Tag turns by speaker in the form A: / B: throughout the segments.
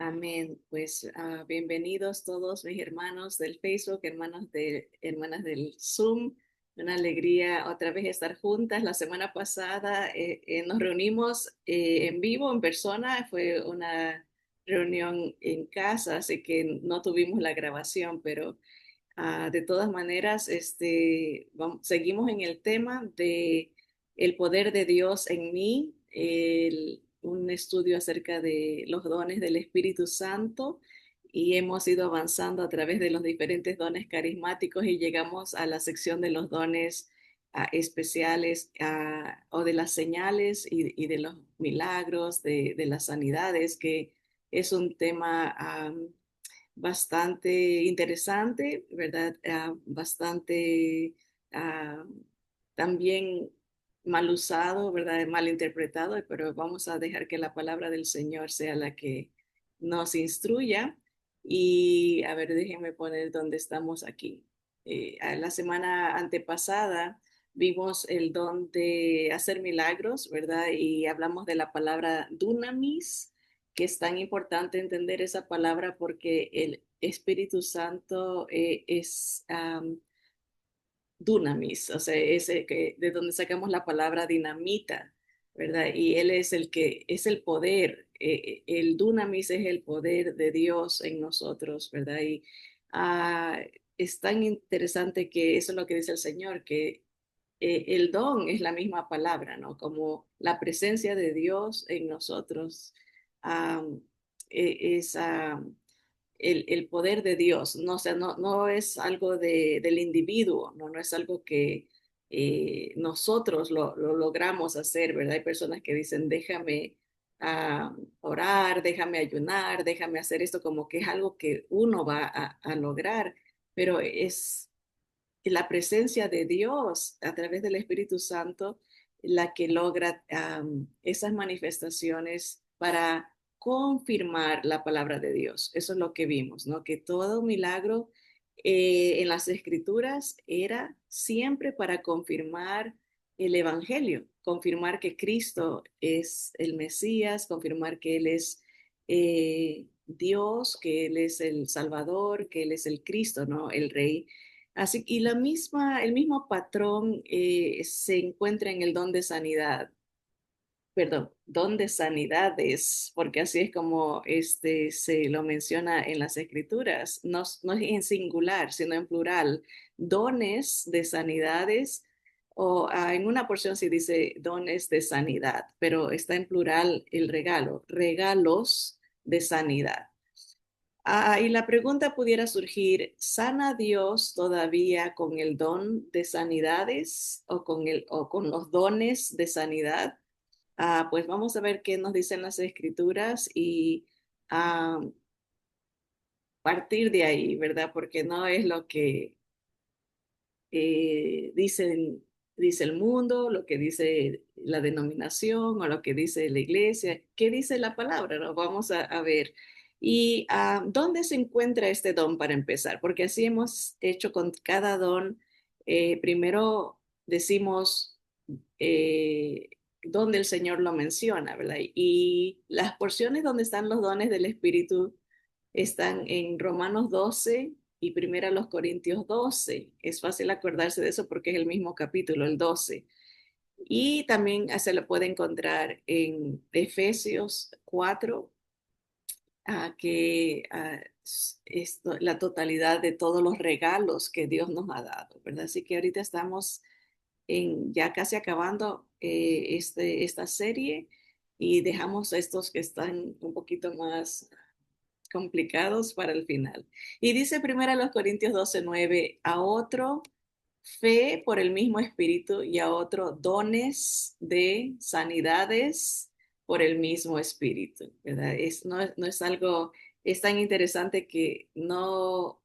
A: Amén. Pues bienvenidos todos mis hermanos del Facebook, hermanas del Zoom. Una alegría otra vez estar juntas. La semana pasada nos reunimos en vivo, en persona. Fue una reunión en casa, así que no tuvimos la grabación, pero de todas maneras, seguimos en el tema de el poder de Dios en mí, un estudio acerca de los dones del Espíritu Santo y hemos ido avanzando a través de los diferentes dones carismáticos y llegamos a la sección de los dones especiales o de las señales y de los milagros, de las sanidades, que es un tema bastante interesante, ¿verdad? Bastante ah, también mal usado, ¿verdad? Mal interpretado, pero vamos a dejar que la palabra del Señor sea la que nos instruya. Y a ver, déjenme poner dónde estamos aquí. La semana antepasada vimos el don de hacer milagros, ¿verdad? Y hablamos de la palabra dunamis, que es tan importante entender esa palabra porque el Espíritu Santo es dunamis, o sea, de donde sacamos la palabra dinamita, ¿verdad? Y Él es el que es el poder, el dunamis es el poder de Dios en nosotros, ¿verdad? Y ah, es tan interesante que eso es lo que dice el Señor, que el don es la misma palabra, ¿no? Como la presencia de Dios en nosotros um, es el poder de Dios, no, o sea, no es algo del individuo, no es algo que nosotros lo logramos hacer, ¿verdad? Hay personas que dicen, déjame orar, déjame ayunar, déjame hacer esto, como que es algo que uno va a lograr, pero es la presencia de Dios a través del Espíritu Santo la que logra esas manifestaciones para confirmar la palabra de Dios. Eso es lo que vimos, ¿no? Que todo milagro en las escrituras era siempre para confirmar el Evangelio, confirmar que Cristo es el Mesías, confirmar que Él es Dios, que Él es el Salvador, que Él es el Cristo, ¿no? El Rey. Así, y el mismo patrón se encuentra en el don de sanidad, perdón, don de sanidades, porque así es como se lo menciona en las escrituras, no es en singular, sino en plural, dones de sanidades, o en una porción sí dice dones de sanidad, pero está en plural el regalo, regalos de sanidad. Y la pregunta pudiera surgir, ¿sana Dios todavía con el don de sanidades o con los dones de sanidad? Pues vamos a ver qué nos dicen las escrituras y ah, partir de ahí, ¿verdad? Porque no es lo que dice el mundo, lo que dice la denominación o lo que dice la iglesia. ¿Qué dice la palabra? ¿No? Vamos a ver. ¿Y dónde se encuentra este don para empezar? Porque así hemos hecho con cada don. Primero decimos eh, dónde el Señor lo menciona, ¿verdad? Y las porciones donde están los dones del Espíritu están en Romanos 12 y Primera los Corintios 12. Es fácil acordarse de eso porque es el mismo capítulo, el 12. Y también se lo puede encontrar en Efesios 4, que la totalidad de todos los regalos que Dios nos ha dado, ¿verdad? Así que ahorita estamos ya casi acabando esta serie y dejamos estos que están un poquito más complicados para el final. Y dice primero a los Corintios 12:9, a otro fe por el mismo espíritu y a otro dones de sanidades por el mismo espíritu, ¿verdad? No es algo, es tan interesante que no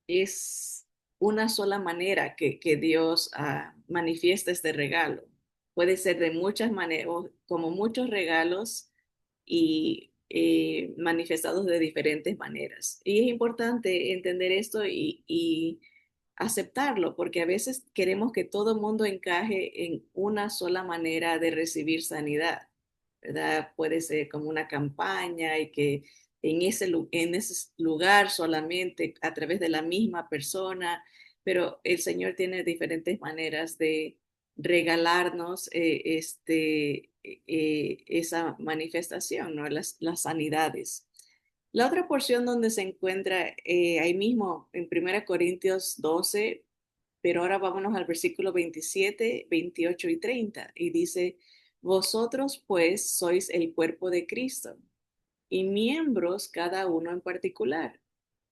A: es una sola manera que Dios manifiesta este regalo. Puede ser de muchas maneras, como muchos regalos y manifestados de diferentes maneras. Y es importante entender esto y aceptarlo, porque a veces queremos que todo el mundo encaje en una sola manera de recibir sanidad. ¿verdad? Puede ser como una campaña y que en ese lugar solamente a través de la misma persona, pero el Señor tiene diferentes maneras de regalarnos esa manifestación, ¿no? Las sanidades. La otra porción donde se encuentra ahí mismo en 1 Corintios 12, pero ahora vámonos al versículo 27, 28 y 30, y dice, vosotros pues sois el cuerpo de Cristo y miembros cada uno en particular.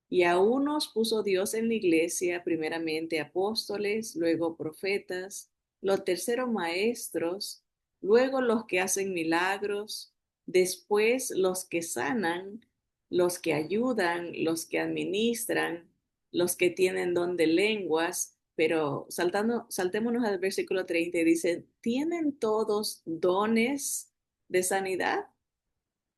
A: Y a unos puso Dios en la iglesia, primeramente apóstoles, luego profetas, los terceros maestros, luego los que hacen milagros, después los que sanan, los que ayudan, los que administran, los que tienen don de lenguas. Pero saltémonos al versículo 30 y dice, ¿tienen todos dones de sanidad?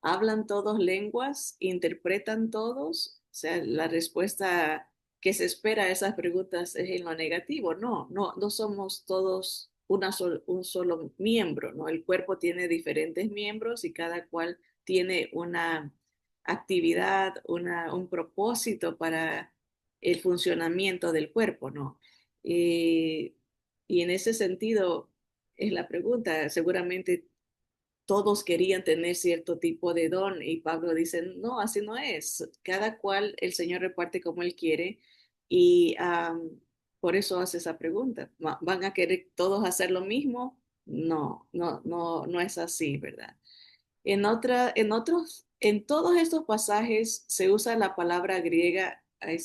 A: ¿Hablan todos lenguas? ¿Interpretan todos? O sea, la respuesta que se espera a esas preguntas es en lo negativo. No somos todos un solo miembro, ¿no? El cuerpo tiene diferentes miembros y cada cual tiene una actividad, un propósito para el funcionamiento del cuerpo, ¿no? Eh, y en ese sentido es la pregunta. Seguramente todos querían tener cierto tipo de don y Pablo dice, no, así no es. Cada cual el Señor reparte como Él quiere y por eso hace esa pregunta. ¿Van a querer todos hacer lo mismo? No es así, ¿verdad? En todos estos pasajes se usa la palabra griega, ahí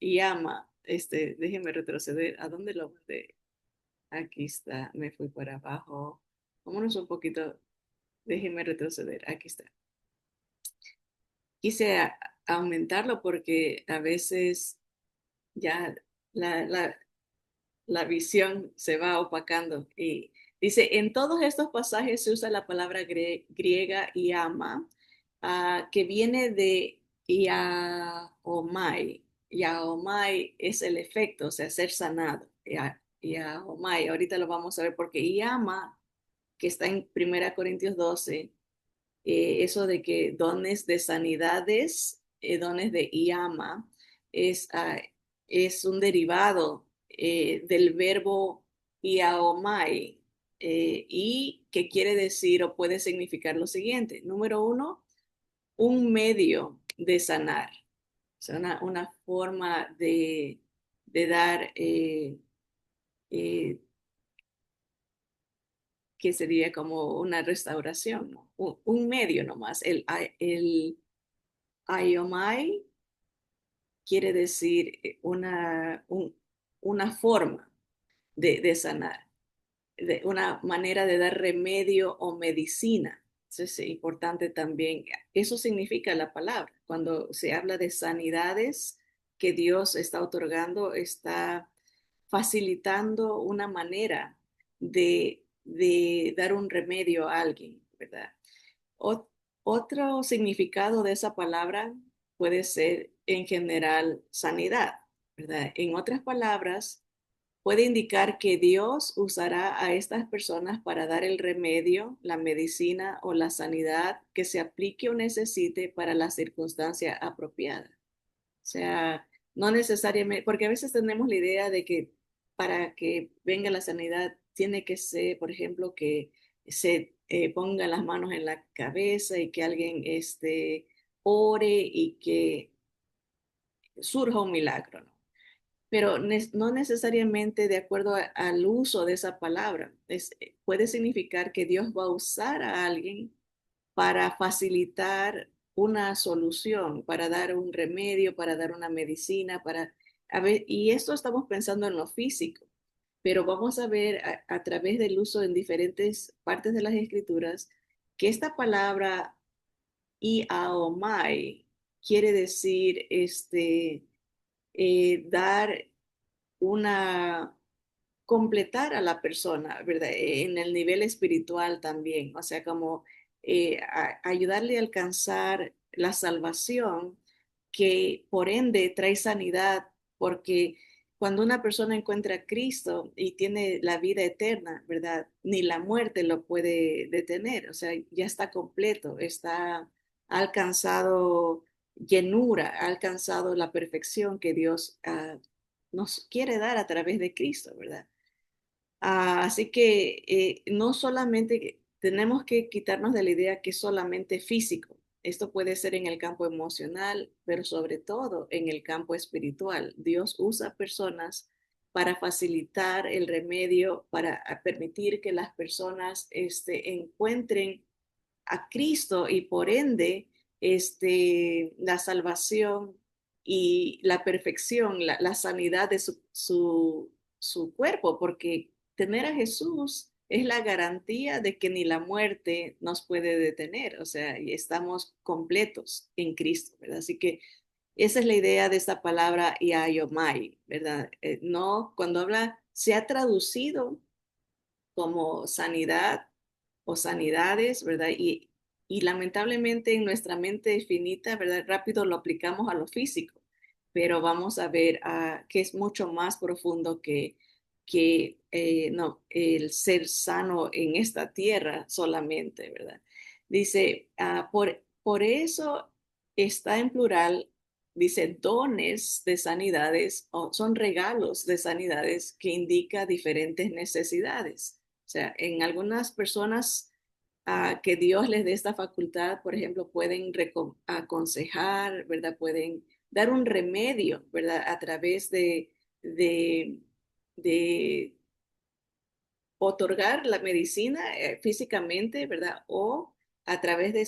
A: llama, déjenme retroceder, ¿a dónde lo mandé? Aquí está, me fui para abajo. Vámonos un poquito. Déjeme retroceder. Aquí está. Quise aumentarlo porque a veces ya la, la, la visión se va opacando. Y dice, en todos estos pasajes se usa la palabra griega iama, que viene de iaomai. Iaomai es el efecto, o sea, ser sanado. Iaomai, ahorita lo vamos a ver porque iama, que está en 1 Corintios 12, eso de que dones de sanidades, dones de IAMA, es, es un derivado del verbo iaomai, y que quiere decir o puede significar lo siguiente. Número uno, un medio de sanar, o sea, una forma de dar, eh, que sería como una restauración, ¿no? Un medio nomás. El IOMI quiere decir una forma de sanar, una manera de dar remedio o medicina. Eso es importante también. Eso significa la palabra. Cuando se habla de sanidades que Dios está otorgando, está facilitando una manera de dar un remedio a alguien, ¿verdad? Ot- Otro significado de esa palabra puede ser en general sanidad, ¿verdad? En otras palabras, puede indicar que Dios usará a estas personas para dar el remedio, la medicina o la sanidad que se aplique o necesite para la circunstancia apropiada. O sea, no necesariamente, porque a veces tenemos la idea de que para que venga la sanidad tiene que ser, por ejemplo, que se pongan las manos en la cabeza y que alguien ore y que surja un milagro, ¿no? Pero no necesariamente de acuerdo al uso de esa palabra. Puede significar que Dios va a usar a alguien para facilitar una solución, para dar un remedio, para dar una medicina, y esto estamos pensando en lo físico, pero vamos a ver a través del uso en diferentes partes de las escrituras que esta palabra iaomai quiere decir dar una completar a la persona, ¿verdad? En el nivel espiritual también, o sea, como ayudarle a alcanzar la salvación que por ende trae sanidad, porque cuando una persona encuentra a Cristo y tiene la vida eterna, ¿verdad? Ni la muerte lo puede detener, o sea, ya está completo, ha alcanzado llenura, ha alcanzado la perfección que Dios nos quiere dar a través de Cristo, ¿verdad? Así que no solamente tenemos que quitarnos de la idea que es solamente físico. Esto puede ser en el campo emocional, pero sobre todo en el campo espiritual. Dios usa personas para facilitar el remedio, para permitir que las personas encuentren a Cristo y por ende la salvación y la perfección, la sanidad de su cuerpo, porque tener a Jesús es la garantía de que ni la muerte nos puede detener, o sea, y estamos completos en Cristo, ¿verdad? Así que esa es la idea de esta palabra iaiomai, ¿verdad? No, cuando habla, se ha traducido como sanidad o sanidades, ¿verdad? Y lamentablemente en nuestra mente finita, ¿verdad? Rápido lo aplicamos a lo físico, pero vamos a ver que es mucho más profundo que no, el ser sano en esta tierra solamente, ¿verdad? Dice, por eso está en plural, dice dones de sanidades, o son regalos de sanidades que indica diferentes necesidades. O sea, en algunas personas que Dios les dé esta facultad, por ejemplo, pueden aconsejar, ¿verdad? Pueden dar un remedio, ¿verdad? A través de, de otorgar la medicina físicamente, ¿verdad? O a través de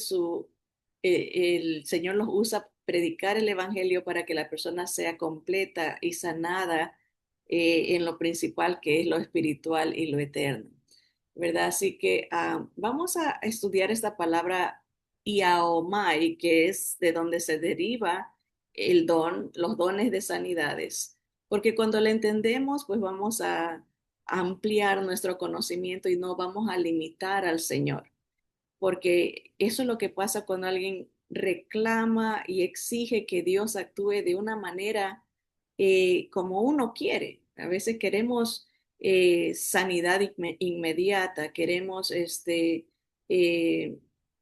A: el Señor los usa predicar el Evangelio para que la persona sea completa y sanada en lo principal que es lo espiritual y lo eterno, ¿verdad? Así que vamos a estudiar esta palabra iaomai, que es de donde se deriva el don, los dones de sanidades, porque cuando la entendemos, pues vamos a ampliar nuestro conocimiento y no vamos a limitar al Señor, porque eso es lo que pasa cuando alguien reclama y exige que Dios actúe de una manera como uno quiere. A veces queremos sanidad inmediata, queremos eh,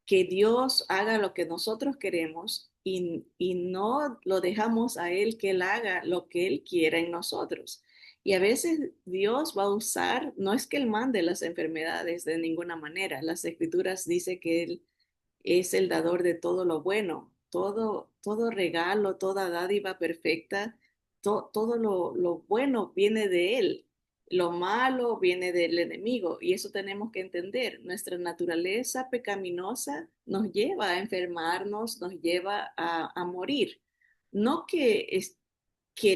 A: que Dios haga lo que nosotros queremos y no lo dejamos a Él que Él haga lo que Él quiera en nosotros. Y a veces Dios va a usar, no es que Él mande las enfermedades de ninguna manera. Las escrituras dicen que Él es el dador de todo lo bueno, todo regalo, toda dádiva perfecta, todo lo bueno viene de Él. Lo malo viene del enemigo y eso tenemos que entender. Nuestra naturaleza pecaminosa nos lleva a enfermarnos, nos lleva a morir. No que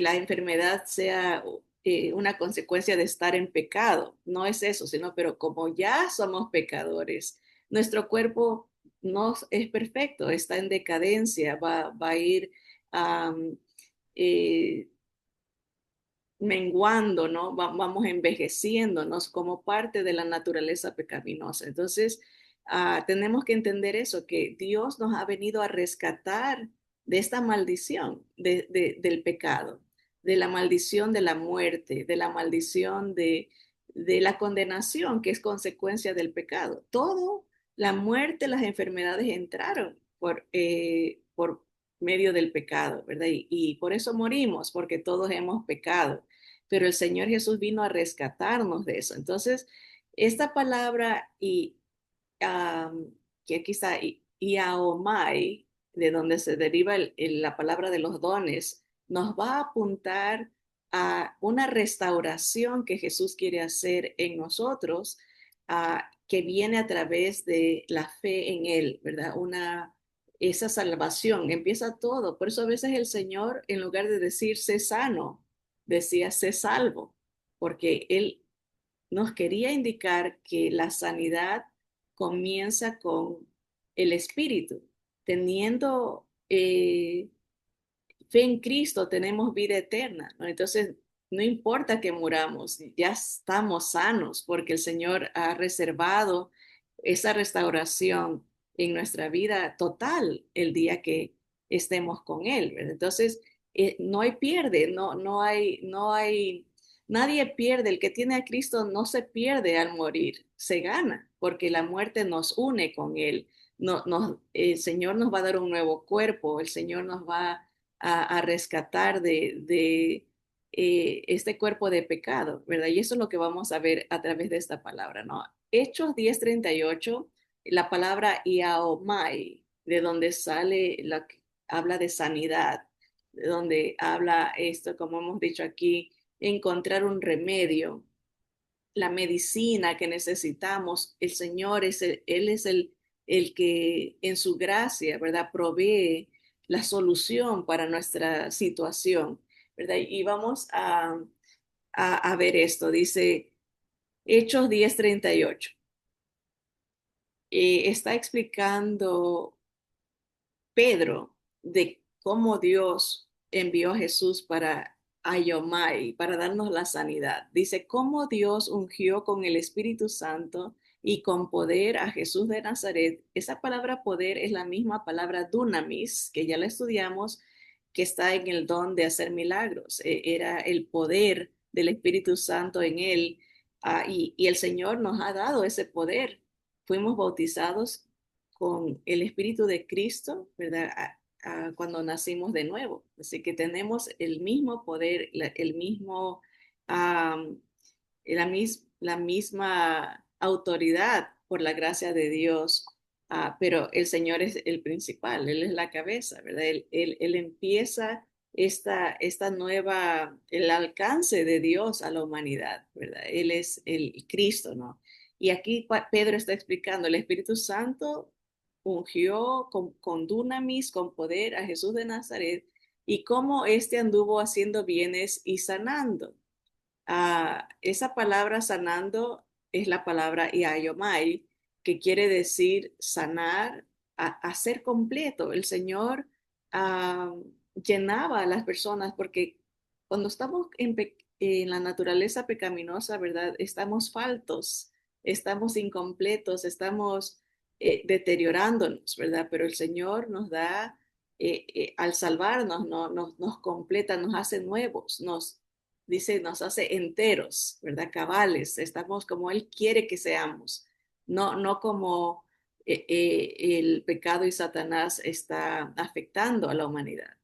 A: la enfermedad sea una consecuencia de estar en pecado, no es eso, sino, pero como ya somos pecadores, nuestro cuerpo no es perfecto, está en decadencia, va a ir um, eh, menguando, ¿no? Vamos envejeciéndonos como parte de la naturaleza pecaminosa. Entonces, tenemos que entender eso, que Dios nos ha venido a rescatar de esta maldición del pecado, de la maldición de la muerte, de la maldición de la condenación que es consecuencia del pecado. Todo, la muerte, las enfermedades entraron por medio del pecado, ¿verdad? Y por eso morimos, porque todos hemos pecado, pero el Señor Jesús vino a rescatarnos de eso. Entonces, esta palabra que aquí está, iaomai, de donde se deriva la palabra de los dones, nos va a apuntar a una restauración que Jesús quiere hacer en nosotros, que viene a través de la fe en Él, ¿verdad? Esa salvación, empieza todo. Por eso a veces el Señor, en lugar de decir sé sano, decía sé salvo, porque Él nos quería indicar que la sanidad comienza con el espíritu. Teniendo fe en Cristo, tenemos vida eterna, ¿no? Entonces, no importa que muramos, ya estamos sanos porque el Señor ha reservado esa restauración en nuestra vida total el día que estemos con Él, ¿verdad? Entonces, no hay pierde, nadie pierde. El que tiene a Cristo no se pierde al morir, se gana, porque la muerte nos une con Él. El Señor nos va a dar un nuevo cuerpo, el Señor nos va a rescatar de este cuerpo de pecado, ¿verdad? Y eso es lo que vamos a ver a través de esta palabra, ¿no? Hechos 10:38, la palabra iaomai, de donde sale, habla de sanidad, de donde habla esto, como hemos dicho aquí, encontrar un remedio, la medicina que necesitamos. El Señor Él es el que en su gracia, ¿verdad? Provee la solución para nuestra situación, ¿verdad? Y vamos a ver esto, dice Hechos 10:38. Está explicando Pedro de cómo Dios envió a Jesús para Ayomai, para darnos la sanidad. Dice, cómo Dios ungió con el Espíritu Santo y con poder a Jesús de Nazaret. Esa palabra poder es la misma palabra dunamis, que ya la estudiamos, que está en el don de hacer milagros. Era el poder del Espíritu Santo en él. Y el Señor nos ha dado ese poder. Fuimos bautizados con el Espíritu de Cristo, ¿verdad? Cuando nacimos de nuevo. Así que tenemos el mismo poder, el mismo, um, la misma autoridad por la gracia de Dios, pero el Señor es el principal, Él es la cabeza, ¿verdad? Él empieza esta nueva, el alcance de Dios a la humanidad, ¿verdad? Él es el Cristo, ¿no? Y aquí Pedro está explicando, el Espíritu Santo ungió con dunamis, con poder a Jesús de Nazaret, y cómo éste anduvo haciendo bienes y sanando. Esa palabra sanando es la palabra iayomai, que quiere decir sanar, hacer completo. El Señor ah, llenaba a las personas porque cuando estamos en la naturaleza pecaminosa, ¿verdad? Estamos faltos, estamos incompletos, estamos deteriorándonos, ¿verdad? Pero el Señor nos da, al salvarnos, no, nos completa, nos hace nuevos, dice, nos hace enteros, ¿verdad? Cabales, estamos como Él quiere que seamos, no como el pecado y Satanás está afectando a la humanidad,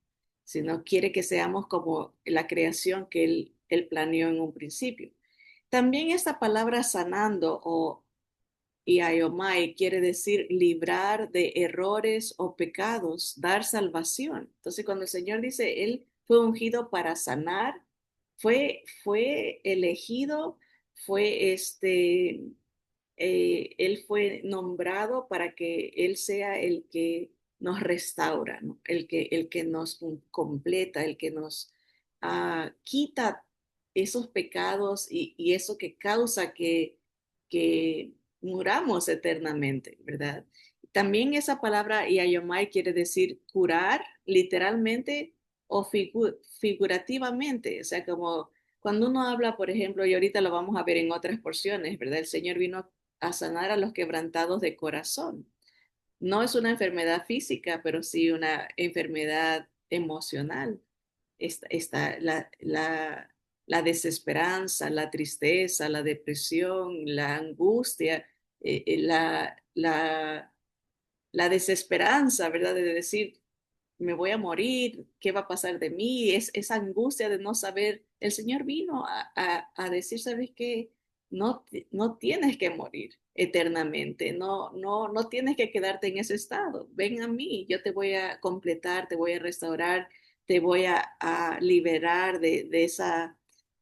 A: sino quiere que seamos como la creación que Él planeó en un principio. También esta palabra sanando o iaiomai quiere decir librar de errores o pecados, dar salvación. Entonces, cuando el Señor dice, Él fue ungido para sanar, fue elegido, Él fue nombrado para que Él sea el que nos restaura, ¿no? El que nos completa, el que nos quita esos pecados y eso que causa que muramos eternamente, ¿verdad? También esa palabra iayomai quiere decir curar literalmente o figurativamente, o sea, como cuando uno habla, por ejemplo, y ahorita lo vamos a ver en otras porciones, ¿verdad? El Señor vino a sanar a los quebrantados de corazón. No es una enfermedad física, pero sí una enfermedad emocional. Está la desesperanza, la tristeza, la depresión, la angustia, eh, eh, la, la, la desesperanza, ¿verdad? De decir, me voy a morir, ¿qué va a pasar de mí? Esa angustia de no saber. El Señor vino a decir, ¿sabes qué? No tienes que morir eternamente, no tienes que quedarte en ese estado. Ven a mí, yo te voy a completar, te voy a restaurar, te voy a liberar de esa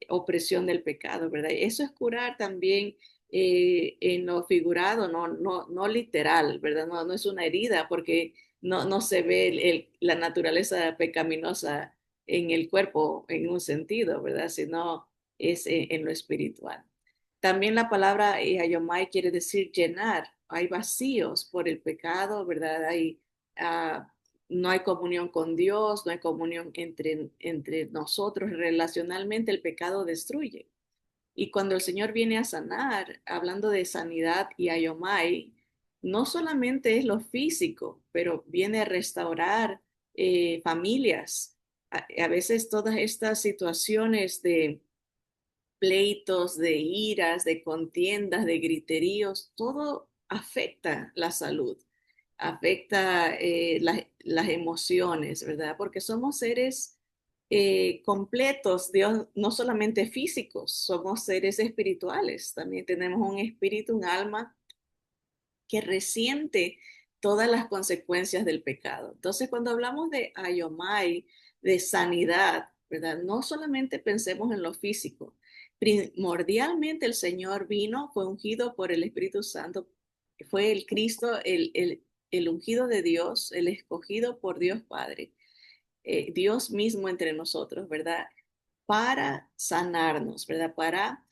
A: opresión del pecado, ¿verdad? Eso es curar también en lo figurado, no literal, ¿verdad? No es una herida, porque no se ve la naturaleza pecaminosa en el cuerpo en un sentido, ¿verdad? Sino es en lo espiritual. También la palabra ayomai quiere decir llenar. Hay vacíos por el pecado, ¿verdad? Ah, no hay comunión con Dios, no hay comunión entre nosotros. Relacionalmente el pecado destruye. Y cuando el Señor viene a sanar, hablando de sanidad y ayomai, no solamente es lo físico, pero viene a restaurar familias. a veces todas estas situaciones de pleitos, de iras, de contiendas, de griteríos, todo afecta la salud, afecta las emociones, ¿verdad? Porque somos seres completos, Dios, no solamente físicos, somos seres espirituales, también tenemos un espíritu, un alma que resiente todas las consecuencias del pecado. Entonces, cuando hablamos de ayomai, de sanidad, ¿verdad? No solamente pensemos en lo físico. Primordialmente el Señor vino, fue ungido por el Espíritu Santo, fue el Cristo, el ungido de Dios, el escogido por Dios Padre, Dios mismo entre nosotros, ¿verdad? Para sanarnos, ¿verdad? Para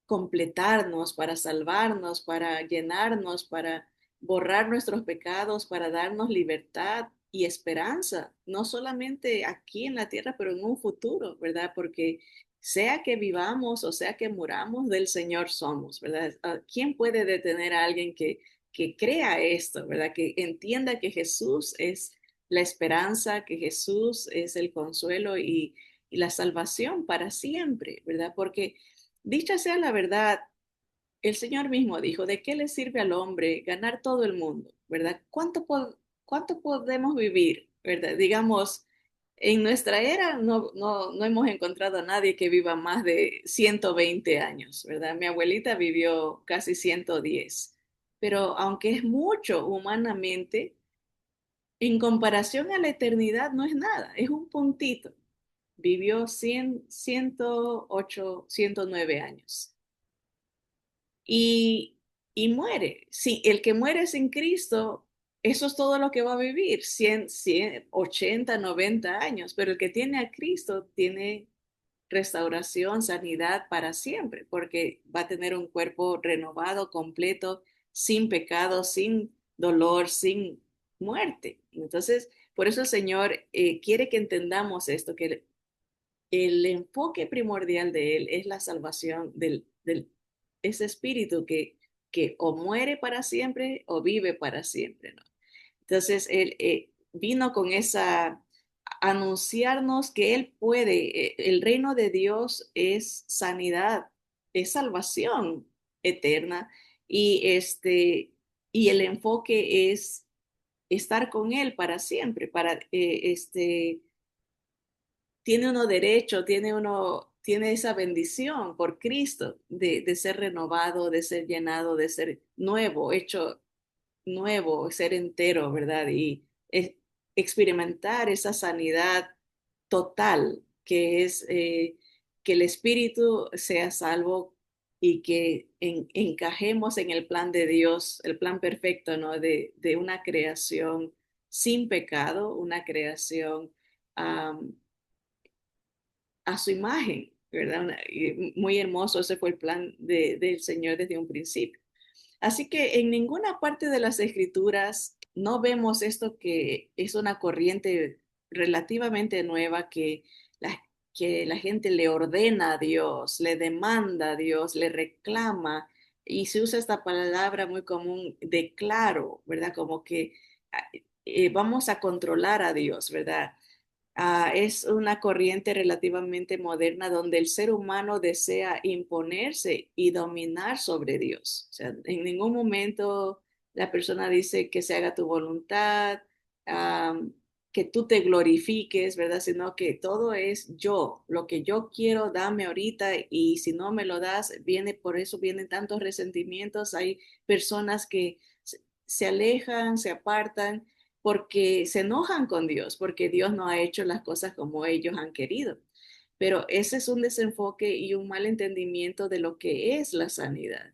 A: completarnos, para salvarnos, para llenarnos, para borrar nuestros pecados, para darnos libertad y esperanza, no solamente aquí en la tierra, pero en un futuro, ¿verdad? Porque sea que vivamos o sea que muramos, del Señor somos, ¿verdad? ¿Quién puede detener a alguien que crea esto, ¿verdad? Que entienda que Jesús es la esperanza, que Jesús es el consuelo y la salvación para siempre, ¿verdad? Porque dicha sea la verdad, el Señor mismo dijo, ¿de qué le sirve al hombre ganar todo el mundo? ¿Verdad? ¿Cuánto podemos vivir? ¿Verdad? Digamos, en nuestra era no hemos encontrado a nadie que viva más de 120 años, ¿verdad? Mi abuelita vivió casi 110, pero aunque es mucho humanamente, en comparación a la eternidad no es nada, es un puntito. Vivió 108, 109 años y, y muere. Sí, el que muere sin Cristo, eso es todo lo que va a vivir, 100, 80, 90 años, pero el que tiene a Cristo tiene restauración, sanidad para siempre, porque va a tener un cuerpo renovado, completo, sin pecado, sin dolor, sin muerte. Entonces, por eso el Señor quiere que entendamos esto, que el enfoque primordial de él es la salvación ese espíritu que o muere para siempre o vive para siempre, ¿no? Entonces, él vino con esa, anunciarnos que él puede, el reino de Dios es sanidad, es salvación eterna y el enfoque es estar con él para siempre, tiene uno derecho, tiene esa bendición por Cristo de ser renovado, de ser llenado, de ser nuevo, hecho nuevo, ser entero, ¿verdad? Y experimentar esa sanidad total que es que el espíritu sea salvo y que encajemos en el plan de Dios, el plan perfecto, ¿no? De una creación sin pecado, una creación um, a su imagen, ¿verdad? Muy hermoso, ese fue el plan del Señor desde un principio. Así que en ninguna parte de las escrituras no vemos esto que es una corriente relativamente nueva que la gente le ordena a Dios, le demanda a Dios, le reclama, y se usa esta palabra muy común, declaro, ¿verdad? Como que vamos a controlar a Dios, ¿verdad? Es una corriente relativamente moderna donde el ser humano desea imponerse y dominar sobre Dios. O sea, en ningún momento la persona dice que se haga tu voluntad, um, que tú te glorifiques, ¿verdad? Sino que todo es yo, lo que yo quiero, dame ahorita y si no me lo das, por eso vienen tantos resentimientos. Hay personas que se alejan, se apartan porque se enojan con Dios, porque Dios no ha hecho las cosas como ellos han querido. Pero ese es un desenfoque y un mal entendimiento de lo que es la sanidad.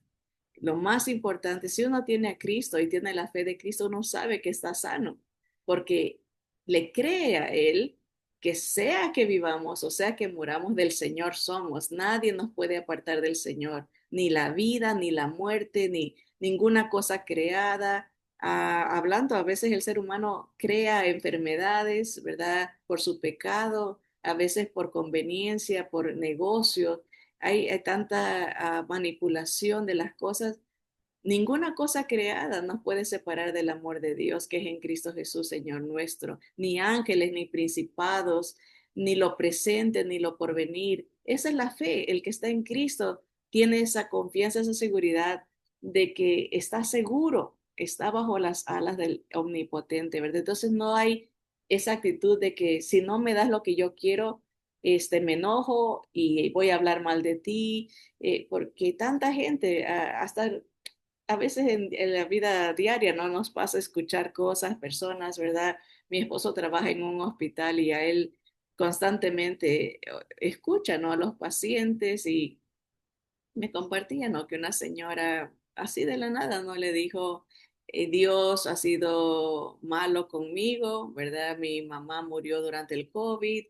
A: Lo más importante, si uno tiene a Cristo y tiene la fe de Cristo, uno sabe que está sano, porque le cree a Él que sea que vivamos o sea que muramos, del Señor somos. Nadie nos puede apartar del Señor, ni la vida, ni la muerte, ni ninguna cosa creada. Hablando, a veces el ser humano crea enfermedades, ¿verdad? Por su pecado, a veces por conveniencia, por negocio. Hay tanta manipulación de las cosas. Ninguna cosa creada nos puede separar del amor de Dios que es en Cristo Jesús, Señor nuestro. Ni ángeles, ni principados, ni lo presente, ni lo porvenir. Esa es la fe. El que está en Cristo tiene esa confianza, esa seguridad de que está seguro, está bajo las alas del omnipotente, ¿verdad? Entonces no hay esa actitud de que si no me das lo que yo quiero, me enojo y voy a hablar mal de ti, porque tanta gente, hasta a veces en la vida diaria no nos pasa escuchar cosas, personas, ¿verdad? Mi esposo trabaja en un hospital y a él constantemente escucha, ¿no? A los pacientes y me compartía, ¿no? Que una señora así de la nada, ¿no? Le dijo, Dios ha sido malo conmigo, ¿verdad? Mi mamá murió durante el COVID,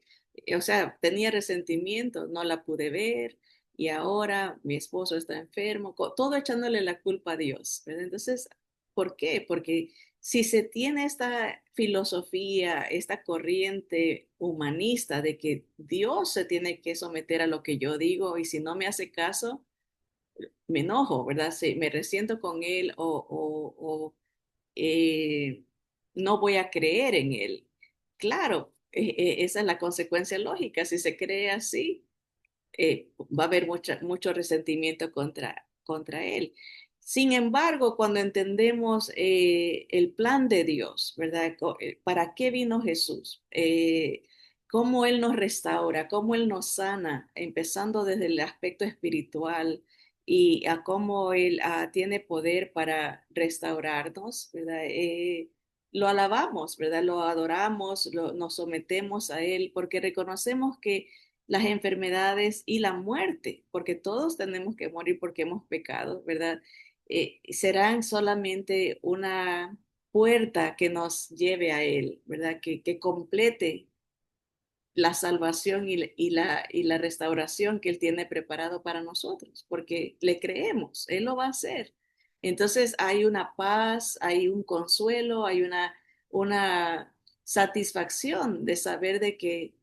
A: o sea, tenía resentimiento, no la pude ver y ahora mi esposo está enfermo, todo echándole la culpa a Dios, ¿verdad? Entonces, ¿por qué? Porque si se tiene esta filosofía, esta corriente humanista de que Dios se tiene que someter a lo que yo digo y si no me hace caso, me enojo, ¿verdad? Sí, me resiento con él o, eh, no voy a creer en él. Claro, esa es la consecuencia lógica. Si se cree así, va a haber mucho resentimiento contra él. Sin embargo, cuando entendemos el plan de Dios, ¿verdad? ¿Para qué vino Jesús? Cómo Él nos restaura, cómo Él nos sana, empezando desde el aspecto espiritual y a cómo Él tiene poder para restaurarnos, ¿verdad? Lo alabamos, ¿verdad? Lo adoramos, nos sometemos a Él porque reconocemos que las enfermedades y la muerte, porque todos tenemos que morir porque hemos pecado, ¿verdad? Serán solamente una puerta que nos lleve a Él, ¿verdad? Que complete la salvación y la restauración que Él tiene preparado para nosotros, porque le creemos, Él lo va a hacer. Entonces hay una paz, hay un consuelo, hay una satisfacción de saber de que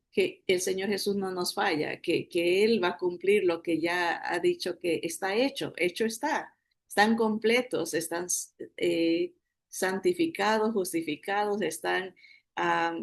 A: el Señor Jesús no nos falla, que Él va a cumplir lo que ya ha dicho que está hecho está. Están completos, están eh, santificados, justificados, están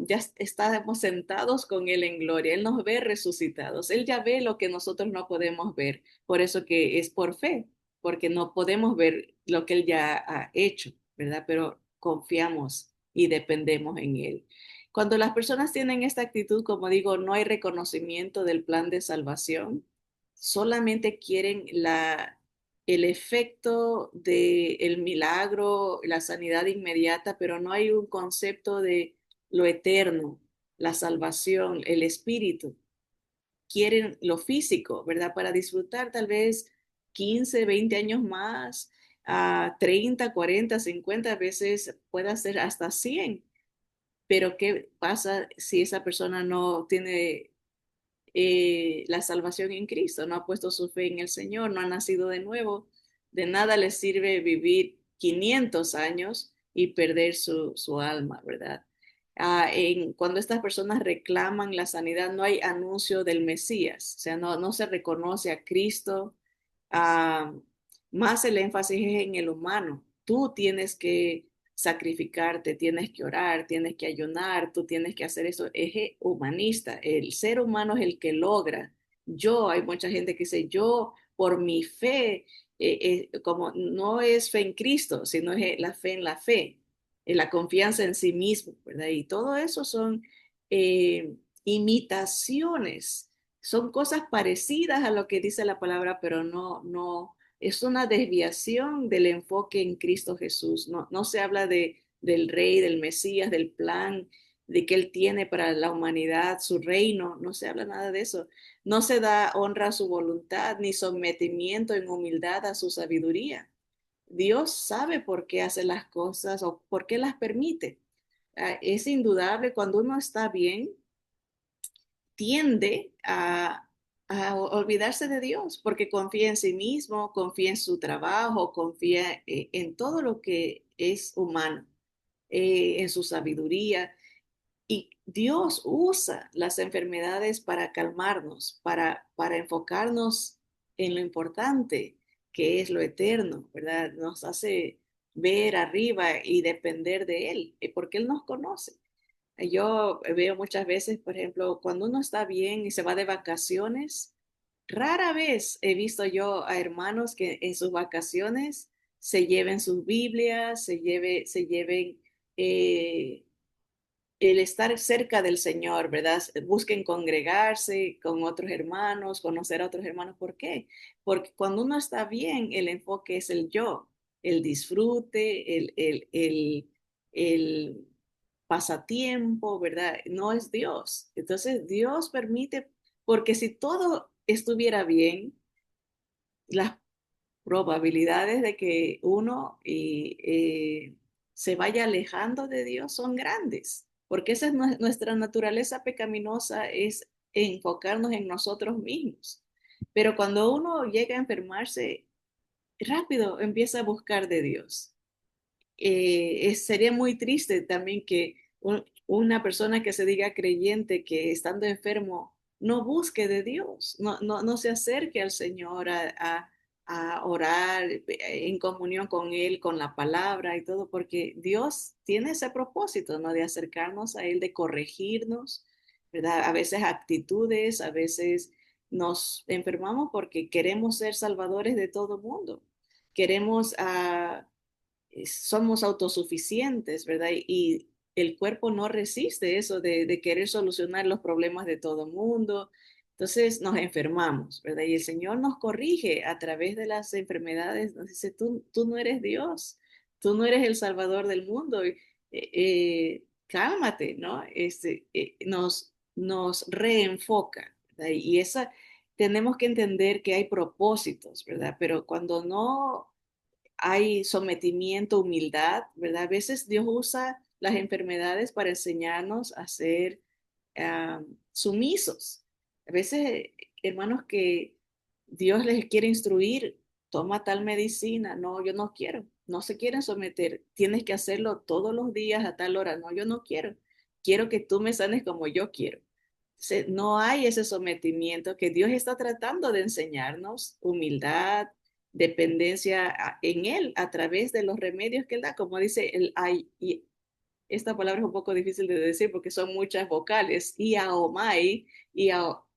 A: ya estamos sentados con Él en gloria. Él nos ve resucitados. Él ya ve lo que nosotros no podemos ver. Por eso que es por fe, porque no podemos ver lo que Él ya ha hecho, ¿verdad? Pero confiamos y dependemos en Él. Cuando las personas tienen esta actitud, como digo, no hay reconocimiento del plan de salvación, solamente quieren el efecto del milagro, la sanidad inmediata, pero no hay un concepto de lo eterno, la salvación, el espíritu. Quieren lo físico, ¿verdad? Para disfrutar tal vez 15, 20 años más, a 30, 40, 50 veces, puede ser hasta 100. Pero ¿qué pasa si esa persona no tiene la salvación en Cristo, no ha puesto su fe en el Señor, no ha nacido de nuevo? De nada le sirve vivir 500 años y perder su alma, ¿verdad? Cuando estas personas reclaman la sanidad, no hay anuncio del Mesías, o sea, no se reconoce a Cristo. ah, Más el énfasis es en el humano. Tú tienes que sacrificarte, tienes que orar, tienes que ayunar, tú tienes que hacer eso. Es humanista. El ser humano es el que logra. Hay mucha gente que dice, yo por mi fe, como no es fe en Cristo, sino es la fe en la fe, en la confianza en sí mismo, ¿verdad? Y todo eso son imitaciones, son cosas parecidas a lo que dice la palabra, pero no, es una desviación del enfoque en Cristo Jesús. No se habla del Rey, del Mesías, del plan de que Él tiene para la humanidad, su reino, no se habla nada de eso. No se da honra a su voluntad ni sometimiento en humildad a su sabiduría. Dios sabe por qué hace las cosas o por qué las permite. Es indudable cuando uno está bien, tiende a olvidarse de Dios porque confía en sí mismo, confía en su trabajo, confía en todo lo que es humano, en su sabiduría. Y Dios usa las enfermedades para calmarnos, para enfocarnos en lo importante que es lo eterno, ¿verdad? Nos hace ver arriba y depender de Él, porque Él nos conoce. Yo veo muchas veces, por ejemplo, cuando uno está bien y se va de vacaciones, rara vez he visto yo a hermanos que en sus vacaciones se lleven sus Biblias, se lleven eh, el estar cerca del Señor, ¿verdad? Busquen congregarse con otros hermanos, conocer a otros hermanos. ¿Por qué? Porque cuando uno está bien, el enfoque es el yo, el disfrute, el pasatiempo, ¿verdad? No es Dios. Entonces, Dios permite, porque si todo estuviera bien, las probabilidades de que uno se vaya alejando de Dios son grandes, porque esa es nuestra naturaleza pecaminosa, es enfocarnos en nosotros mismos. Pero cuando uno llega a enfermarse, rápido empieza a buscar de Dios. Sería muy triste también que una persona que se diga creyente, que estando enfermo no busque de Dios, no se acerque al Señor a orar en comunión con Él, con la palabra y todo, porque Dios tiene ese propósito, ¿no? De acercarnos a Él, de corregirnos, ¿verdad? A veces actitudes, a veces nos enfermamos porque queremos ser salvadores de todo mundo. Queremos somos autosuficientes, ¿verdad? Y el cuerpo no resiste eso de querer solucionar los problemas de todo el mundo. Entonces nos enfermamos, ¿verdad? Y el Señor nos corrige a través de las enfermedades. Nos dice, tú no eres Dios, tú no eres el Salvador del mundo. Cálmate, ¿no? Nos reenfoca, ¿verdad? Y esa, tenemos que entender que hay propósitos, ¿verdad? Pero cuando no hay sometimiento, humildad, ¿verdad? A veces Dios usa las enfermedades para enseñarnos a ser sumisos. A veces, hermanos, que Dios les quiere instruir, toma tal medicina, no, yo no quiero, no se quieren someter, tienes que hacerlo todos los días a tal hora, no, yo no quiero, quiero que tú me sanes como yo quiero. No hay ese sometimiento que Dios está tratando de enseñarnos, humildad, dependencia en Él a través de los remedios que Él da, como dice el ay, y esta palabra es un poco difícil de decir porque son muchas vocales, iaomai,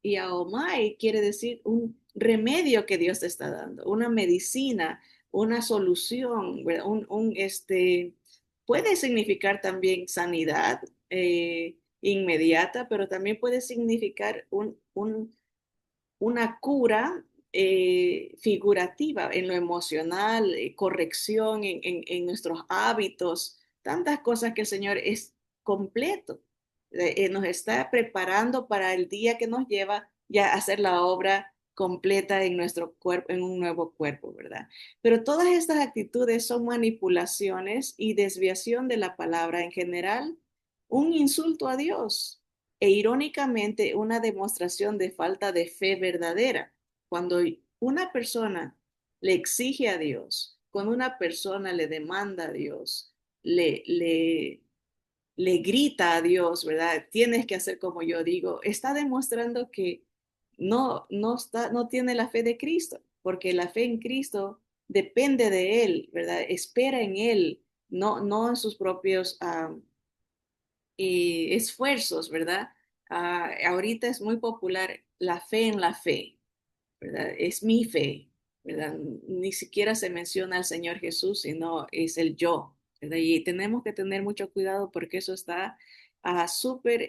A: iaomai quiere decir un remedio que Dios te está dando, una medicina, una solución, puede significar también sanidad inmediata, pero también puede significar una cura figurativa en lo emocional, corrección en nuestros hábitos, tantas cosas que el Señor es completo. Nos está preparando para el día que nos lleva ya a hacer la obra completa en nuestro cuerpo, en un nuevo cuerpo, ¿verdad? Pero todas estas actitudes son manipulaciones y desviación de la palabra en general, un insulto a Dios e irónicamente una demostración de falta de fe verdadera. Cuando una persona le exige a Dios, cuando una persona le demanda a Dios, le, le, le grita a Dios, ¿verdad? Tienes que hacer como yo digo, está demostrando que no tiene la fe de Cristo, porque la fe en Cristo depende de Él, ¿verdad? Espera en Él, no en sus propios esfuerzos, ¿verdad? Ahorita es muy popular la fe en la fe, ¿verdad? Es mi fe, ¿verdad? Ni siquiera se menciona al Señor Jesús, sino es el yo, ¿verdad? Y tenemos que tener mucho cuidado porque eso está súper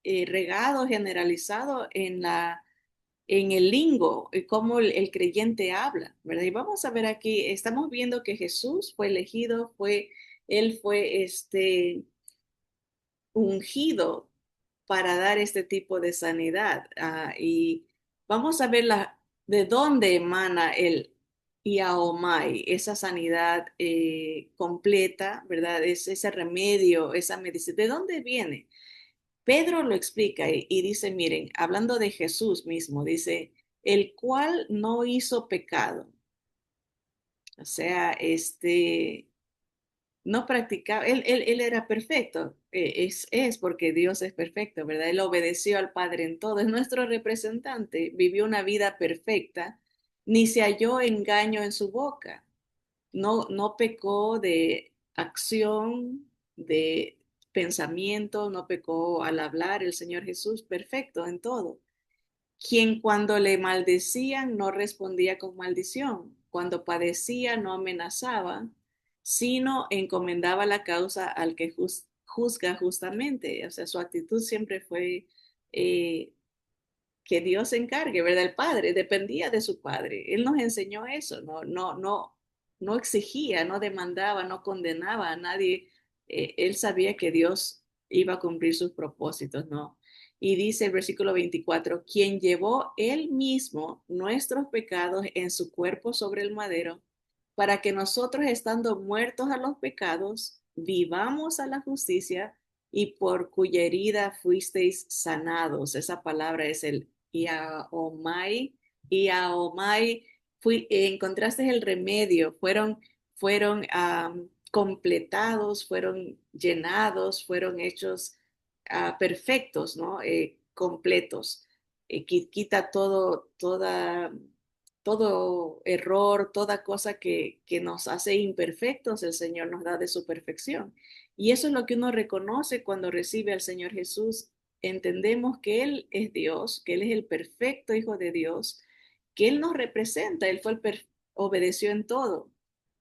A: regado, generalizado en el lingo, cómo el creyente habla, ¿verdad? Y vamos a ver aquí, estamos viendo que Jesús fue elegido, él fue ungido para dar este tipo de sanidad. Y vamos a ver de dónde emana el Iaomai, esa sanidad completa, ¿verdad? Es ese remedio, esa medicina. ¿De dónde viene? Pedro lo explica y dice, miren, hablando de Jesús mismo, dice, el cual no hizo pecado. O sea, no practicaba, él era perfecto, es porque Dios es perfecto, ¿verdad? Él obedeció al Padre en todo, es nuestro representante, vivió una vida perfecta, ni se halló engaño en su boca, no pecó de acción, pensamiento, no pecó al hablar, el Señor Jesús, perfecto en todo. Quien cuando le maldecían no respondía con maldición, cuando padecía no amenazaba, sino encomendaba la causa al que juzga justamente. O sea, su actitud siempre fue eh, que Dios se encargue, ¿verdad? El padre dependía de su padre. Él nos enseñó eso, no exigía, no demandaba, no condenaba a nadie. Él sabía que Dios iba a cumplir sus propósitos, ¿no? Y dice el versículo 24, quien llevó él mismo nuestros pecados en su cuerpo sobre el madero, para que nosotros, estando muertos a los pecados, vivamos a la justicia, y por cuya herida fuisteis sanados. Esa palabra es el Iaomai. Iaomai, encontraste el remedio, completados, fueron llenados, fueron hechos perfectos, ¿no? Completos. Quita todo error, toda cosa que nos hace imperfectos, el Señor nos da de su perfección. Y eso es lo que uno reconoce cuando recibe al Señor Jesús. Entendemos que Él es Dios, que Él es el perfecto Hijo de Dios, que Él nos representa, Él fue obedeció en todo.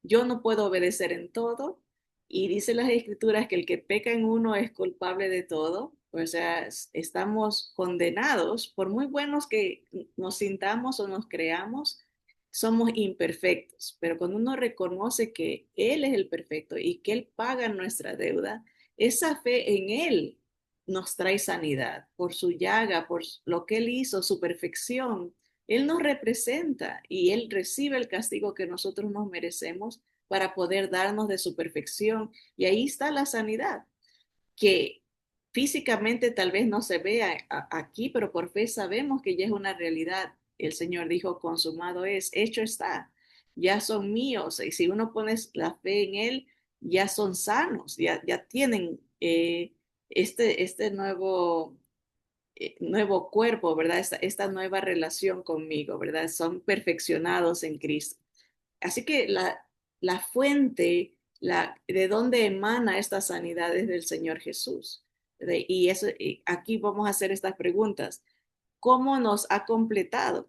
A: Yo no puedo obedecer en todo, y dice las Escrituras que el que peca en uno es culpable de todo. O sea, estamos condenados, por muy buenos que nos sintamos o nos creamos, somos imperfectos, pero cuando uno reconoce que Él es el perfecto y que Él paga nuestra deuda, esa fe en Él nos trae sanidad por su llaga, por lo que Él hizo, su perfección. Él nos representa y Él recibe el castigo que nosotros nos merecemos para poder darnos de su perfección. Y ahí está la sanidad, que físicamente tal vez no se vea aquí, pero por fe sabemos que ya es una realidad. El Señor dijo, consumado es, hecho está, ya son míos. Y si uno pone la fe en Él, ya son sanos, ya tienen este nuevo cuerpo, ¿verdad? Esta nueva relación conmigo, ¿verdad? Son perfeccionados en Cristo. Así que la fuente, de dónde emana esta sanidad es del Señor Jesús. Y eso, y aquí vamos a hacer estas preguntas. ¿Cómo nos ha completado?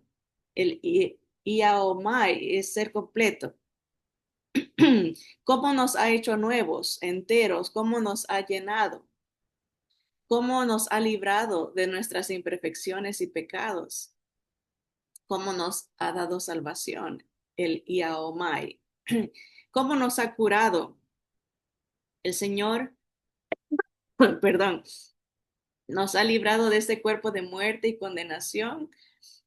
A: El Iaomai es ser completo. ¿Cómo nos ha hecho nuevos, enteros? ¿Cómo nos ha llenado? ¿Cómo nos ha librado de nuestras imperfecciones y pecados? ¿Cómo nos ha dado salvación? El Iaomai. ¿Cómo nos ha curado? El Señor, perdón, nos ha librado de este cuerpo de muerte y condenación.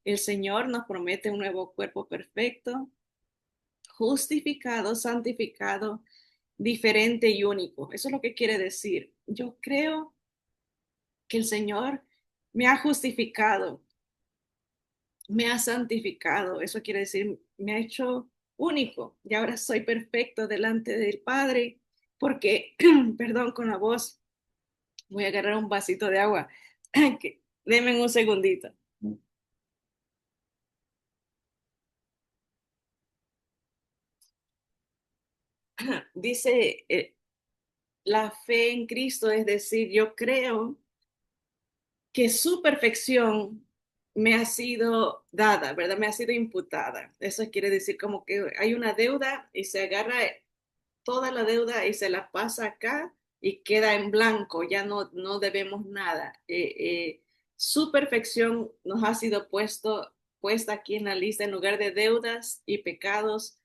A: El Señor nos promete un nuevo cuerpo perfecto, justificado, santificado, diferente y único. Eso es lo que quiere decir. Yo creo que el Señor me ha justificado, me ha santificado. Eso quiere decir, me ha hecho único y ahora soy perfecto delante del Padre porque, perdón, con la voz, voy a agarrar un vasito de agua. Denme un segundito. Dice, la fe en Cristo, es decir, yo creo que su perfección me ha sido dada, ¿verdad? Me ha sido imputada. Eso quiere decir como que hay una deuda y se agarra toda la deuda y se la pasa acá y queda en blanco, ya no debemos nada. Su perfección nos ha sido puesta aquí en la lista en lugar de deudas y pecados.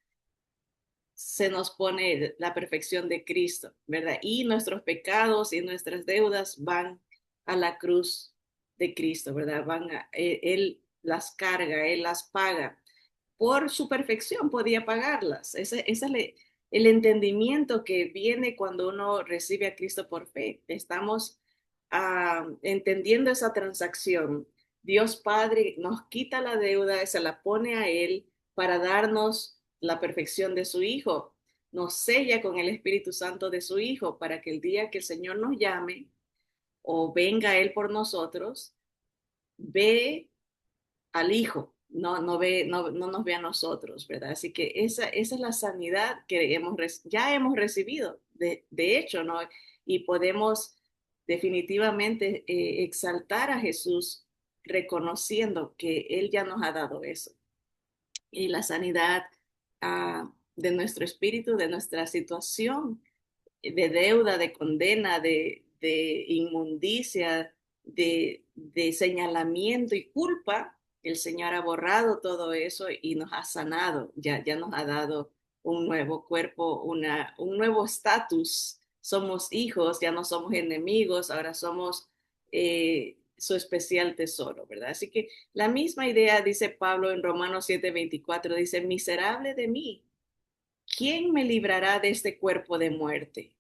A: Se nos pone la perfección de Cristo, ¿verdad? Y nuestros pecados y nuestras deudas van a la cruz de Cristo, ¿verdad? Él las carga, Él las paga. Por su perfección podía pagarlas. Ese es el entendimiento que viene cuando uno recibe a Cristo por fe. Estamos entendiendo esa transacción. Dios Padre nos quita la deuda, se la pone a Él para darnos la perfección de su Hijo. Nos sella con el Espíritu Santo de su Hijo para que el día que el Señor nos llame o venga Él por nosotros, ve al Hijo, no nos ve a nosotros, ¿verdad? Así que esa es la sanidad que ya hemos recibido, de hecho, ¿no? Y podemos definitivamente exaltar a Jesús reconociendo que Él ya nos ha dado eso. Y la sanidad de nuestro espíritu, de nuestra situación de deuda, de condena, de inmundicia, de señalamiento y culpa, el Señor ha borrado todo eso y nos ha sanado, ya nos ha dado un nuevo cuerpo, un nuevo estatus. Somos hijos, ya no somos enemigos, ahora somos su especial tesoro, ¿verdad? Así que la misma idea dice Pablo en Romanos 7:24, dice, miserable de mí, ¿quién me librará de este cuerpo de muerte?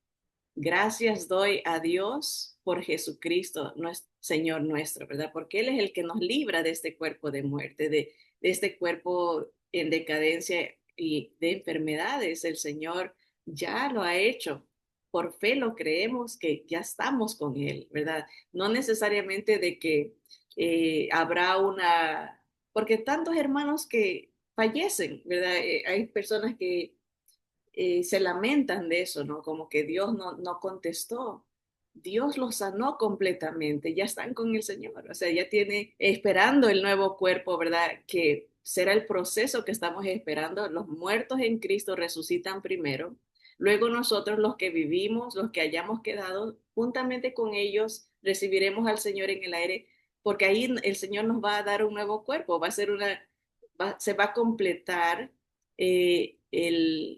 A: Gracias doy a Dios por Jesucristo, Señor nuestro, ¿verdad? Porque Él es el que nos libra de este cuerpo de muerte, de este cuerpo en decadencia y de enfermedades. El Señor ya lo ha hecho. Por fe lo creemos que ya estamos con Él, ¿verdad? No necesariamente de que habrá una, porque tantos hermanos que fallecen, ¿verdad? Hay personas que se lamentan de eso, ¿no? Como que Dios no contestó. Dios los sanó completamente, ya están con el Señor, o sea, ya tiene esperando el nuevo cuerpo, ¿verdad? Que será el proceso que estamos esperando. Los muertos en Cristo resucitan primero, luego nosotros los que vivimos, los que hayamos quedado, juntamente con ellos recibiremos al Señor en el aire, porque ahí el Señor nos va a dar un nuevo cuerpo, va a ser se va a completar el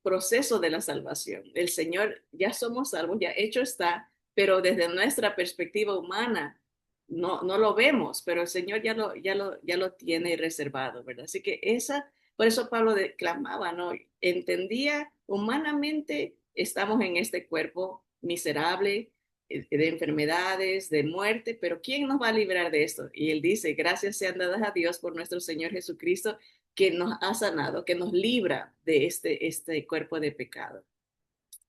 A: proceso de la salvación. El Señor, ya somos salvos, ya hecho está, pero desde nuestra perspectiva humana no lo vemos, pero el Señor ya lo tiene reservado, ¿verdad? Así que por eso Pablo declamaba, ¿no? Entendía humanamente, estamos en este cuerpo miserable, de enfermedades, de muerte, pero ¿quién nos va a librar de esto? Y él dice, gracias sean dadas a Dios por nuestro Señor Jesucristo, que nos ha sanado, que nos libra de este cuerpo de pecado.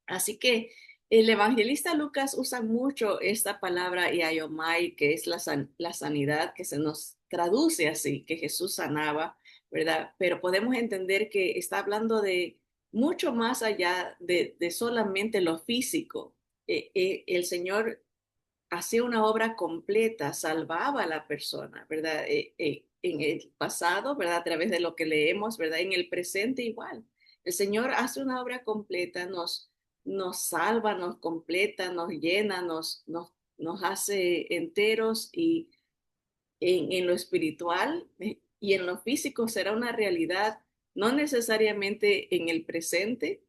A: Así que el evangelista Lucas usa mucho esta palabra iaiomai, que es la sanidad, que se nos traduce así, que Jesús sanaba, ¿verdad? Pero podemos entender que está hablando de mucho más allá de solamente lo físico. El Señor hacía una obra completa, salvaba a la persona, ¿verdad? En el pasado, ¿verdad? A través de lo que leemos, ¿verdad? En el presente igual. El Señor hace una obra completa, nos salva, nos completa, nos llena, nos hace enteros y en lo espiritual y en lo físico será una realidad, no necesariamente en el presente,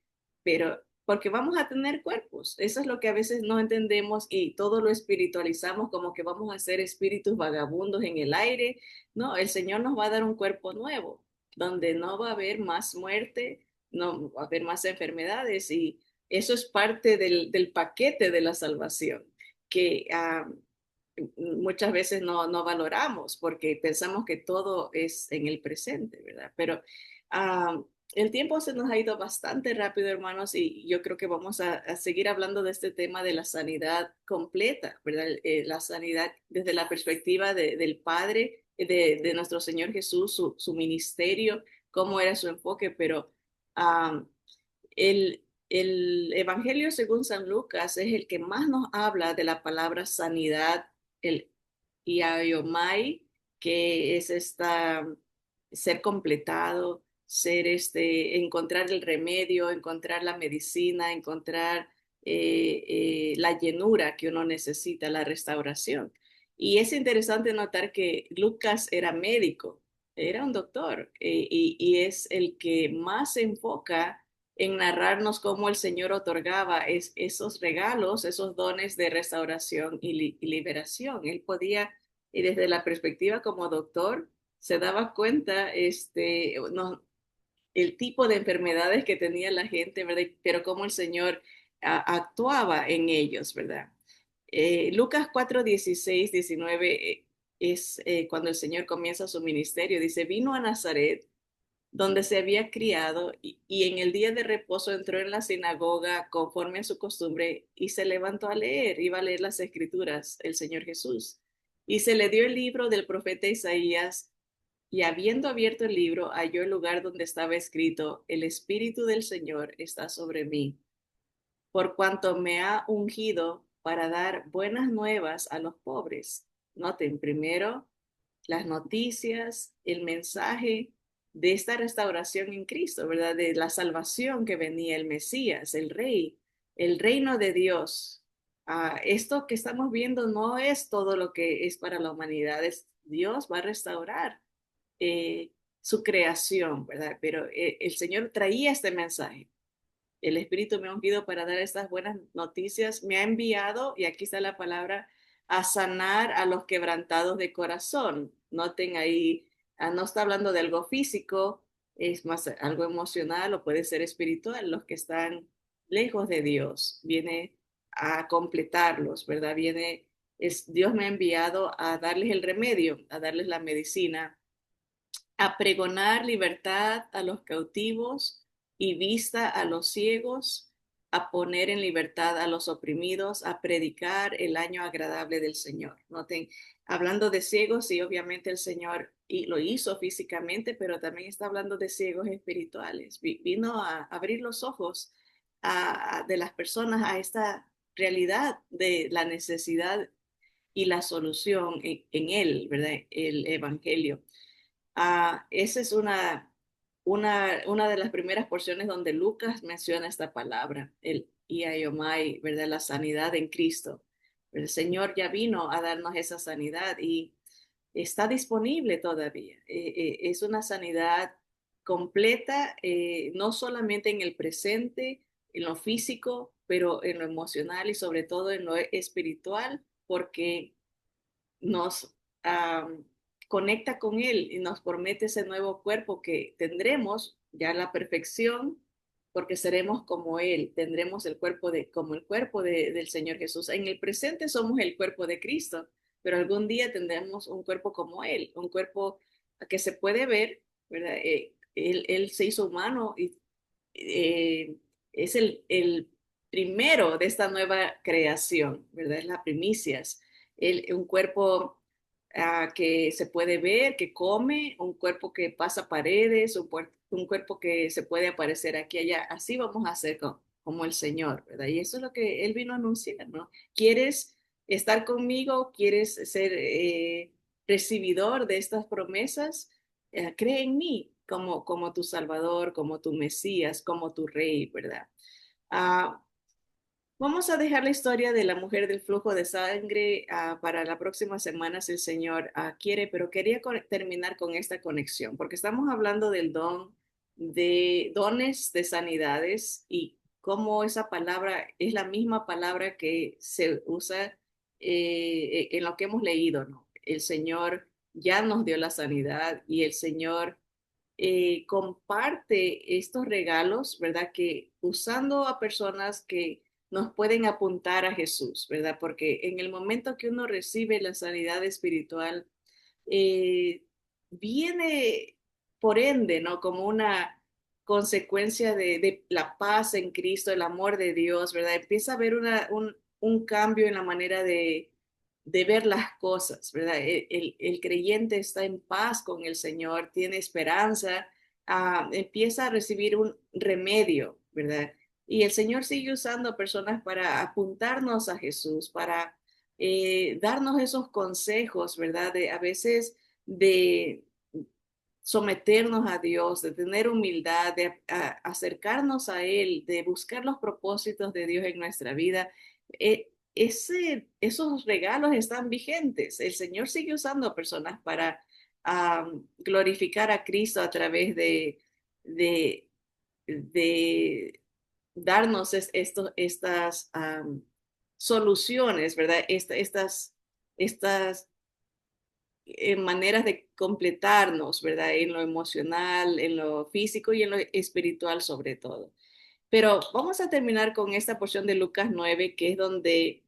A: pero porque vamos a tener cuerpos. Eso es lo que a veces no entendemos y todo lo espiritualizamos como que vamos a ser espíritus vagabundos en el aire. No, el Señor nos va a dar un cuerpo nuevo, donde no va a haber más muerte, no va a haber más enfermedades y eso es parte del paquete de la salvación, que muchas veces no valoramos porque pensamos que todo es en el presente, ¿verdad? Pero el tiempo se nos ha ido bastante rápido, hermanos, y yo creo que vamos a seguir hablando de este tema de la sanidad completa, ¿verdad? La sanidad desde la perspectiva del Padre, de nuestro Señor Jesús, su ministerio, cómo era su enfoque, pero um, el Evangelio según San Lucas es el que más nos habla de la palabra sanidad, el iaiomai, que es ser completado, encontrar el remedio, encontrar la medicina, encontrar la llenura que uno necesita, la restauración. Y es interesante notar que Lucas era médico, era un doctor, y es el que más se enfoca en narrarnos cómo el Señor otorgaba esos regalos, esos dones de restauración y liberación. Él podía, y desde la perspectiva como doctor, se daba cuenta no, el tipo de enfermedades que tenía la gente, ¿verdad? Pero cómo el Señor actuaba en ellos, ¿verdad? Lucas 4, 16, 19 es cuando el Señor comienza su ministerio. Dice, vino a Nazaret donde se había criado, y en el día de reposo entró en la sinagoga conforme a su costumbre y se levantó a leer, iba a leer las escrituras, el Señor Jesús. Y se le dio el libro del profeta Isaías, y habiendo abierto el libro, halló el lugar donde estaba escrito, el Espíritu del Señor está sobre mí, por cuanto me ha ungido para dar buenas nuevas a los pobres. Noten primero las noticias, el mensaje de esta restauración en Cristo, ¿verdad? De la salvación que venía, el Mesías, el Rey, el reino de Dios. Esto que estamos viendo no es todo lo que es para la humanidad, Dios va a restaurar eh, su creación, ¿verdad? Pero el Señor traía este mensaje. El Espíritu me ha ungido para dar estas buenas noticias. Me ha enviado, y aquí está la palabra, a sanar a los quebrantados de corazón. Noten ahí, no está hablando de algo físico, es más algo emocional o puede ser espiritual. Los que están lejos de Dios, viene a completarlos, ¿verdad? Dios me ha enviado a darles el remedio, a darles la medicina, a pregonar libertad a los cautivos y vista a los ciegos, a poner en libertad a los oprimidos, a predicar el año agradable del Señor. Noten, hablando de ciegos, y obviamente el Señor y lo hizo físicamente, pero también está hablando de ciegos espirituales. Vino a abrir los ojos de las personas a esta realidad de la necesidad y la solución en Él, ¿verdad? El Evangelio. Esa es una de las primeras porciones donde Lucas menciona esta palabra, el iaiomai, ¿verdad? La sanidad en Cristo. El Señor ya vino a darnos esa sanidad y está disponible todavía. Es una sanidad completa, no solamente en el presente, en lo físico, pero en lo emocional y sobre todo en lo espiritual, porque nos conecta con Él y nos promete ese nuevo cuerpo que tendremos ya la perfección, porque seremos como Él, tendremos el cuerpo como el cuerpo del Señor Jesús. En el presente somos el cuerpo de Cristo, pero algún día tendremos un cuerpo como Él, un cuerpo que se puede ver, ¿verdad? Él se hizo humano y eh, es el primero de esta nueva creación, ¿verdad? Es la primicias. Un cuerpo que se puede ver, que come, un cuerpo que pasa paredes, un cuerpo que se puede aparecer aquí y allá. Así vamos a hacer como el Señor, ¿verdad? Y eso es lo que Él vino a anunciar, ¿no? ¿Quieres estar conmigo? ¿Quieres ser recibidor de estas promesas? Cree en mí como tu Salvador, como tu Mesías, como tu Rey, ¿verdad? Ah, Vamos a dejar la historia de la mujer del flujo de sangre para la próxima semana si el Señor quiere, pero quería terminar con esta conexión, porque estamos hablando del don de dones de sanidades y cómo esa palabra es la misma palabra que se usa en lo que hemos leído, ¿no? El Señor ya nos dio la sanidad y el Señor comparte estos regalos, ¿verdad? Que usando a personas que nos pueden apuntar a Jesús, ¿verdad? Porque en el momento que uno recibe la sanidad espiritual, eh, viene por ende, ¿no? Como una consecuencia de la paz en Cristo, el amor de Dios, ¿verdad? Empieza a haber un cambio en la manera de ver las cosas, ¿verdad? El creyente está en paz con el Señor, tiene esperanza, empieza a recibir un remedio, ¿verdad? Y el Señor sigue usando a personas para apuntarnos a Jesús, para darnos esos consejos, ¿verdad? A veces de someternos a Dios, de tener humildad, de acercarnos a Él, de buscar los propósitos de Dios en nuestra vida. Esos regalos están vigentes. El Señor sigue usando a personas para glorificar a Cristo a través de, de darnos estas soluciones, ¿verdad? Estas maneras de completarnos, ¿verdad? En lo emocional, en lo físico y en lo espiritual sobre todo. Pero vamos a terminar con esta porción de Lucas 9, que es donde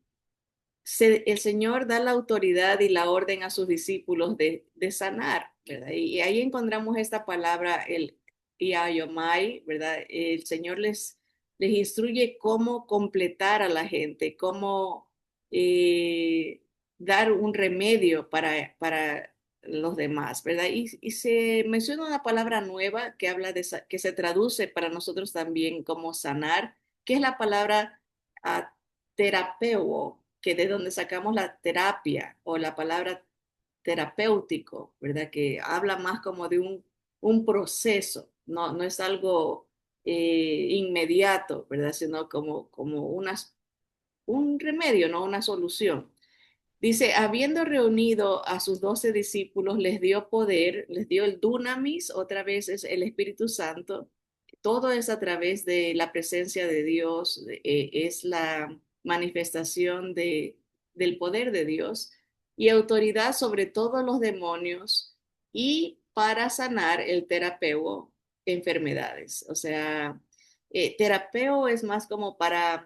A: el Señor da la autoridad y la orden a sus discípulos de sanar, ¿verdad? Y ahí encontramos esta palabra, el iaiomai, ¿verdad? El Señor les instruye cómo completar a la gente, cómo eh, dar un remedio para los demás, ¿verdad? Y se menciona una palabra nueva que habla que se traduce para nosotros también como sanar, que es la palabra a terapeuo, que de donde sacamos la terapia o la palabra terapéutico, ¿verdad? Que habla más como de un proceso, no es algo inmediato, ¿verdad? Sino como un remedio, no una solución. Dice, habiendo reunido a sus 12 discípulos, les dio poder, les dio el dunamis, otra vez es el Espíritu Santo. Todo es a través de la presencia de Dios, es la manifestación del poder de Dios y autoridad sobre todos los demonios y para sanar el terapeo enfermedades. O sea, terapeo es más como para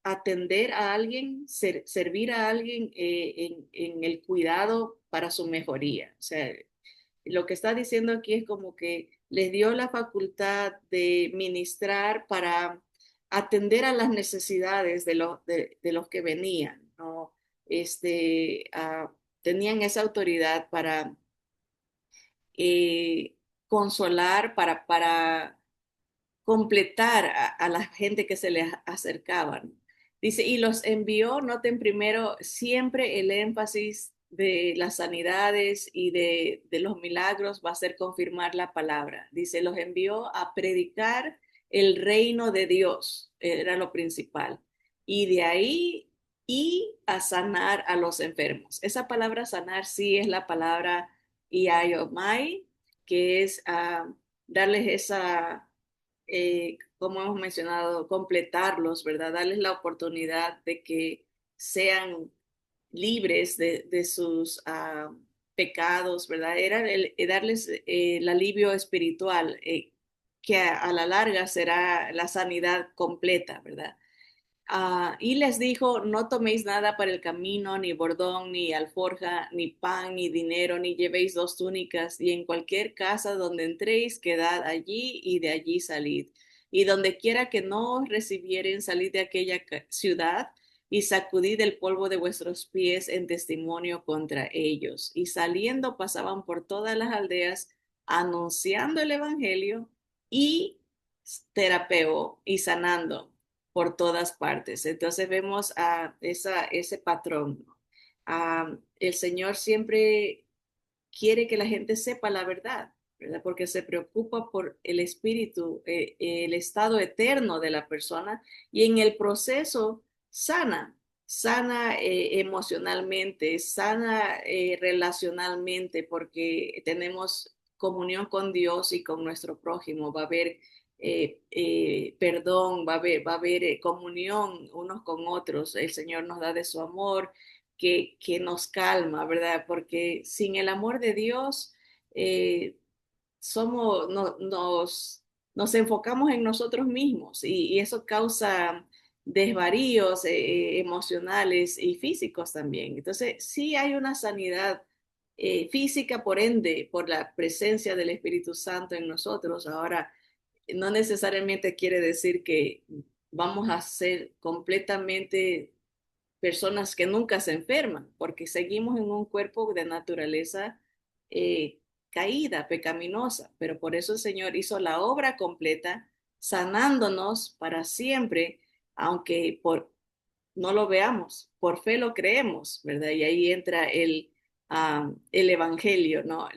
A: atender a alguien, servir a alguien en el cuidado para su mejoría. O sea, lo que está diciendo aquí es como que les dio la facultad de ministrar para atender a las necesidades de los que venían, ¿no? Tenían esa autoridad para consolar, para completar a la gente que se les acercaban. Dice, y los envió, noten primero siempre el énfasis de las sanidades y de los milagros va a ser confirmar la palabra. Dice, los envió a predicar el reino de Dios, era lo principal. Y de ahí, y a sanar a los enfermos. Esa palabra sanar sí es la palabra iaiomai, que es darles esa como hemos mencionado, completarlos, ¿verdad? Darles la oportunidad de que sean libres de sus pecados, ¿verdad? Era darles el alivio espiritual, que a la larga será la sanidad completa, ¿verdad? Y les dijo, no toméis nada para el camino, ni bordón, ni alforja, ni pan, ni dinero, ni llevéis dos túnicas, y en cualquier casa donde entréis, quedad allí y de allí salid. Y donde quiera que no os recibieren, salid de aquella ciudad y sacudid el polvo de vuestros pies en testimonio contra ellos. Y saliendo pasaban por todas las aldeas, anunciando el evangelio y terapeo y sanando por todas partes. Entonces vemos a ese patrón. El Señor siempre quiere que la gente sepa la verdad, ¿verdad? Porque se preocupa por el espíritu, el estado eterno de la persona y en el proceso sana emocionalmente, sana relacionalmente, porque tenemos comunión con Dios y con nuestro prójimo. Va a haber perdón, va a haber comunión unos con otros. El Señor nos da de su amor que nos calma, ¿verdad? Porque sin el amor de Dios, eh, nos enfocamos en nosotros mismos y eso causa desvaríos emocionales y físicos también. Entonces, sí hay una sanidad física, por ende, por la presencia del Espíritu Santo en nosotros. Ahora, no necesariamente quiere decir que vamos a ser completamente personas que nunca se enferman, porque seguimos en un cuerpo de naturaleza eh, caída, pecaminosa, pero por eso el Señor hizo la obra completa, sanándonos para siempre, aunque no lo veamos, por fe lo creemos, ¿verdad? Y ahí entra el evangelio, ¿no?